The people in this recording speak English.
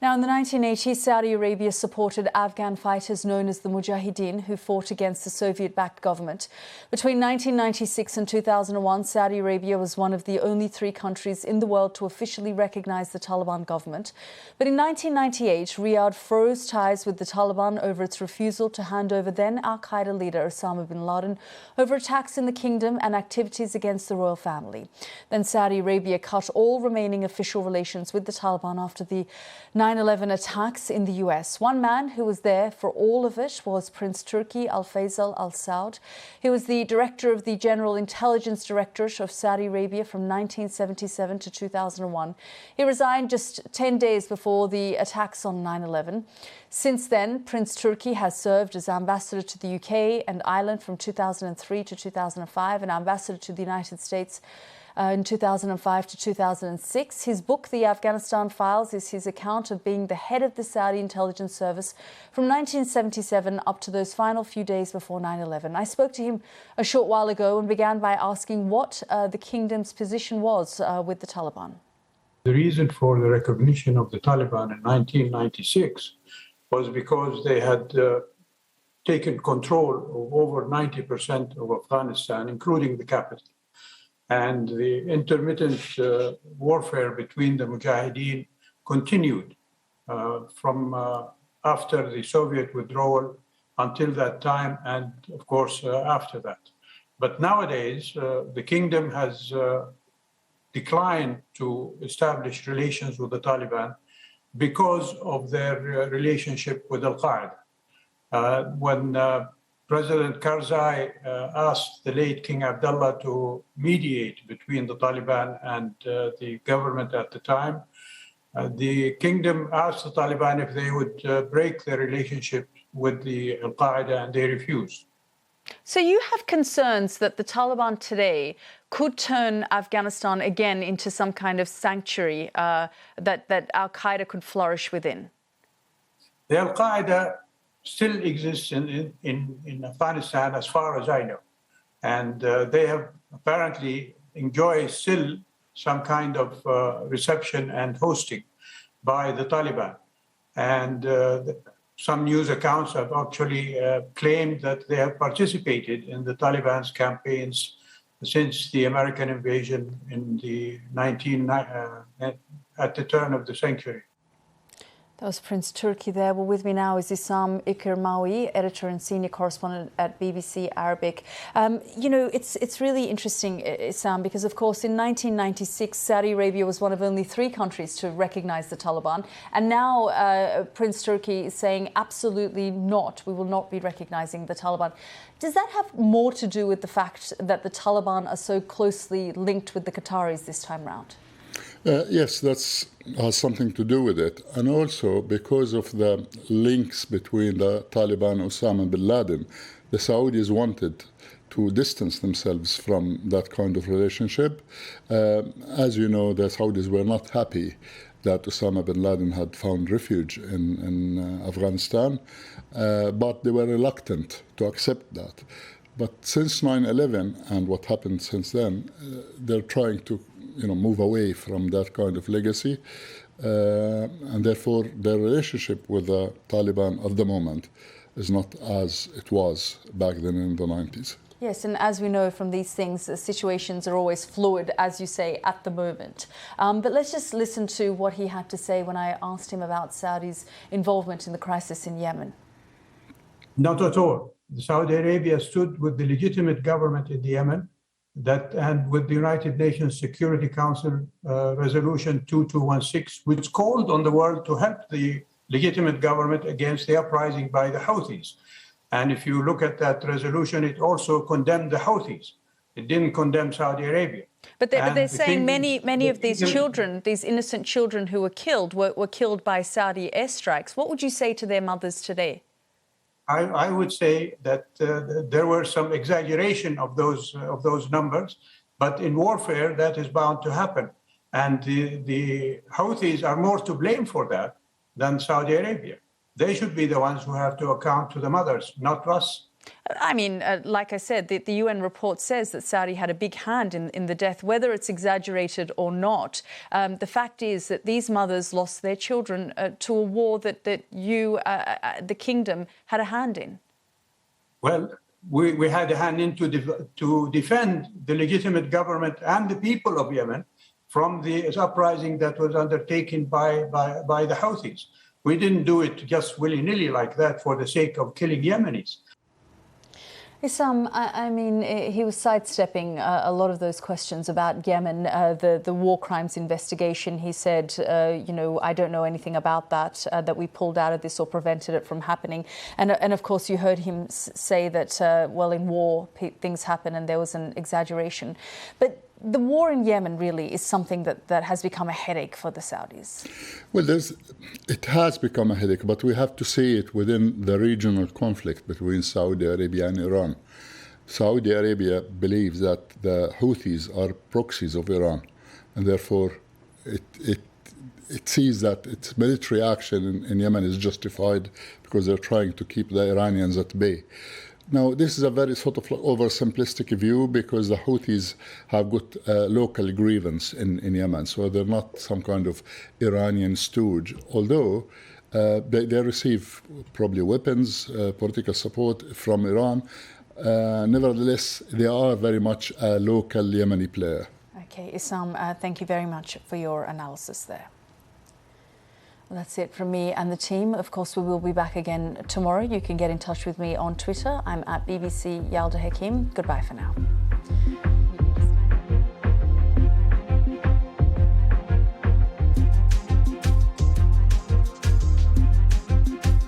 Now, in the 1980s, Saudi Arabia supported Afghan fighters known as the Mujahideen who fought against the Soviet-backed government. Between 1996 and 2001, Saudi Arabia was one of the only 3 countries in the world to officially recognize the Taliban government. But in 1998, Riyadh froze ties with the Taliban over its refusal to hand over then Al-Qaeda leader Osama bin Laden over attacks in the kingdom and activities against the royal family. Then Saudi Arabia cut all remaining official relations with the Taliban after the 9/11 attacks in the US. One man who was there for all of it was Prince Turki Faisal Al Saud. He was the director of the General Intelligence Directorate of Saudi Arabia from 1977 to 2001. He resigned just 10 days before the attacks on 9/11. Since then, Prince Turki has served as ambassador to the UK and Ireland from 2003 to 2005 and ambassador to the United States in 2005 to 2006. His book, The Afghanistan Files, is his account of being the head of the Saudi intelligence service from 1977 up to those final few days before 9/11. I spoke to him a short while ago and began by asking what the kingdom's position was with the Taliban. The reason for the recognition of the Taliban in 1996 was because they had taken control of over 90% of Afghanistan, including the capital. And the intermittent warfare between the Mujahideen continued from after the Soviet withdrawal until that time, and of course after that. But nowadays, the kingdom has declined to establish relations with the Taliban because of their relationship with Al-Qaeda. When President Karzai asked the late King Abdullah to mediate between the Taliban and the government at the time, the kingdom asked the Taliban if they would break their relationship with the Al-Qaeda, and they refused. So you have concerns that the Taliban today could turn Afghanistan again into some kind of sanctuary that Al-Qaeda could flourish within? The Al-Qaeda still exists in Afghanistan, as far as I know. And they have apparently enjoy still some kind of reception and hosting by the Taliban. And some news accounts have actually claimed that they have participated in the Taliban's campaigns since the American invasion in the at the turn of the century. That was Prince Turki there. Well, with me now is Issam Ikirmawi, editor and senior correspondent at BBC Arabic. You know, it's really interesting, Issam, because, of course, in 1996, Saudi Arabia was one of only 3 countries to recognize the Taliban. And now Prince Turki is saying absolutely not. We will not be recognizing the Taliban. Does that have more to do with the fact that the Taliban are so closely linked with the Qataris this time round? Yes, that has something to do with it. And also because of the links between the Taliban and Osama bin Laden, the Saudis wanted to distance themselves from that kind of relationship. As you know, the Saudis were not happy that Osama bin Laden had found refuge in Afghanistan, but they were reluctant to accept that. But since 9/11 and what happened since then, they're trying to move away from that kind of legacy. And therefore, their relationship with the Taliban at the moment is not as it was back then in the 90s. Yes, and as we know from these things, the situations are always fluid, as you say, at the moment. But let's just listen to what he had to say when I asked him about Saudi's involvement in the crisis in Yemen. Not at all. Saudi Arabia stood with the legitimate government in Yemen, and with the United Nations Security Council Resolution 2216, which called on the world to help the legitimate government against the uprising by the Houthis. And if you look at that resolution, it also condemned the Houthis. It didn't condemn Saudi Arabia. But they're saying many of these children, these innocent children who were killed, were killed by Saudi airstrikes. What would you say to their mothers today? I would say that there were some exaggeration of those numbers, but in warfare that is bound to happen, and the Houthis are more to blame for that than Saudi Arabia. They should be the ones who have to account to the mothers, not us. I mean, like I said, the UN report says that Saudi had a big hand in the death, whether it's exaggerated or not. The fact is that these mothers lost their children to a war that you, the kingdom, had a hand in. Well, we had a hand in to defend the legitimate government and the people of Yemen from the uprising that was undertaken by the Houthis. We didn't do it just willy-nilly like that for the sake of killing Yemenis. Issam, I mean, he was sidestepping a lot of those questions about Yemen, the war crimes investigation. He said, you know, I don't know anything about that, that we pulled out of this or prevented it from happening. And of course, you heard him say that, well, in war, things happen and there was an exaggeration. But the war in Yemen really is something that has become a headache for the Saudis. Well, it has become a headache, but we have to see it within the regional conflict between Saudi Arabia and Iran. Saudi Arabia believes that the Houthis are proxies of Iran, and therefore it sees that its military action in Yemen is justified because they're trying to keep the Iranians at bay. Now, this is a very sort of oversimplistic view because the Houthis have got a local grievance in Yemen, so they're not some kind of Iranian stooge, although they receive probably weapons, political support from Iran. Nevertheless, they are very much a local Yemeni player. Okay, Issam, thank you very much for your analysis there. Well, that's it from me and the team. Of course, we will be back again tomorrow. You can get in touch with me on Twitter. I'm at BBC Yalda Hakim. Goodbye for now.